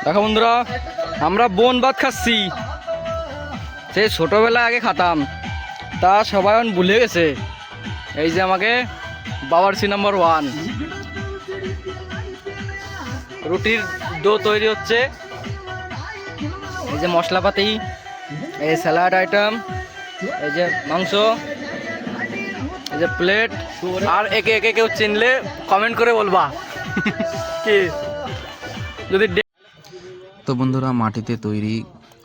দেখো বন্ধুরা, আমরা বন ভাত খাচ্ছি। সে ছোটবেলা আগে খাতাম, তা সবাই এখন ভুলে গেছে। এই যে আমাকে বাবরচি নাম্বার 1 রুটির ডো তৈরি হচ্ছে। এই যে মশলাপাতি, এই স্যালাড আইটেম, এই যে মাংস, এই যে প্লেট। আর একে একে কেউ চিনলে কমেন্ট করে বলবা কি যদি। তো বন্ধুরা, মাটিতে তৈরি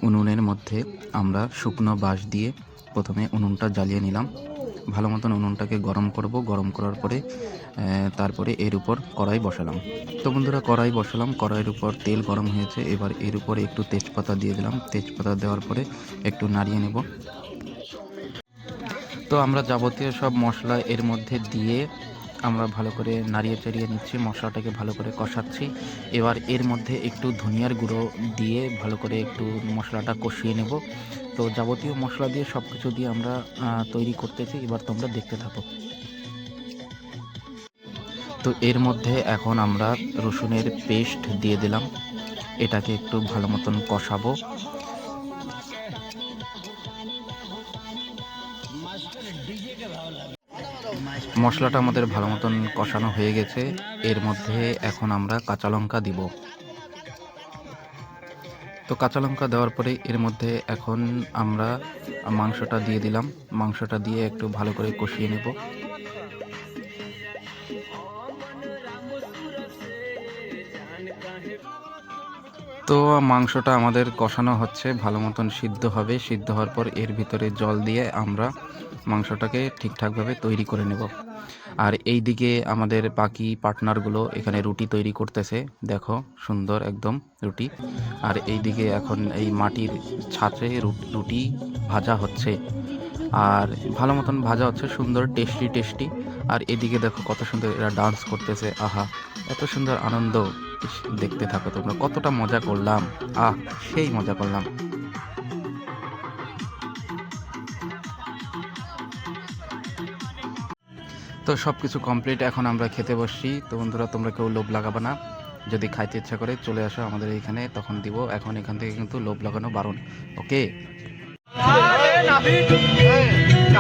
উনুনের মধ্যে আমরা শুকনো বাঁশ দিয়ে প্রথমে উনুনটা জ্বালিয়ে নিলাম। ভালো মতন উনুনটাকে গরম করব। গরম করার পরে তারপরে এর উপর কড়াই বসালাম। তো বন্ধুরা, কড়াই বসালাম, কড়াইয়ের উপর তেল গরম হয়েছে। এবার এর উপরে একটু তেজপাতা দিয়ে দিলাম। তেজপাতা দেওয়ার পরে একটু নাড়িয়ে নেব। তো আমরা যাবতীয় সব মশলা এর মধ্যে দিয়ে আমরা ভালো করে নাড়িয়ে চাড়িয়ে নিচ্ছি, মশলাটাকে ভালো করে কষাচ্ছি। এবার এর মধ্যে একটু ধনিয়ার গুঁড়ো দিয়ে ভালো করে একটু মশলাটা কষিয়ে নেব। তো যাবতীয় মশলা দিয়ে সব কিছু দিয়ে আমরা তৈরি করতেছি। এবার তোমরা দেখতে থাকো। তো এর মধ্যে এখন আমরা রসুনের পেস্ট দিয়ে দিলাম। এটাকে একটু ভালো মতন কষাবো। মশলাটা আমাদের ভালো মতন কষানো হয়ে গেছে। এর মধ্যে এখন আমরা কাঁচা লঙ্কা দিব। তো কাঁচা লঙ্কা দেওয়ার পরে এর মধ্যে এখন আমরা মাংসটা দিয়ে দিলাম। মাংসটা দিয়ে একটু ভালো করে কষিয়ে নেব। তো মাংসটা আমাদের কষানো হচ্ছে, ভালো মতন সিদ্ধ হবে। সিদ্ধ হওয়ার পর এর ভিতরে জল দিয়ে আমরা মাংসটাকে ঠিকঠাকভাবে তৈরি করে নেব। আর এই দিকে আমাদের বাকি পার্টনারগুলো এখানে রুটি তৈরি করতেছে। দেখো, সুন্দর একদম রুটি। আর এই দিকে এখন এই মাটির ছাঁচে রুটি ভাজা হচ্ছে। আর ভালো মতন ভাজা হচ্ছে, সুন্দর টেস্টি টেস্টি। আর এদিকে দেখো কত সুন্দর এরা ডান্স করতেছে। আহা, এত সুন্দর আনন্দ। ইস, দেখতে থাকো তোমরা, কতটা মজা করলাম। সেই মজা করলাম। তো সব কিছু কমপ্লিট, এখন আমরা খেতে বসছি। তো বন্ধুরা, তোমরা কেউ লোভ লাগাবে না। যদি খাইতে ইচ্ছা করে চলে আসো আমাদের এইখানে, তখন দিব। এখন এখান থেকে কিন্তু লোভ লাগানো বারণ। ওকে।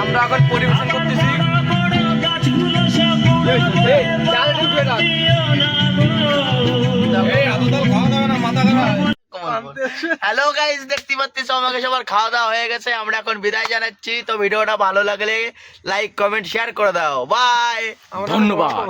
আমরা এখন পরিবেশন করতেছি। হ্যালো গাইস, দেখতে পাচ্ছিস আমাকে সবার খাওয়া দাওয়া হয়ে গেছে। আমরা এখন বিদায় জানাচ্ছি। তো ভিডিওটা ভালো লাগলে লাইক কমেন্ট শেয়ার করে দাও। বাই, ধন্যবাদ।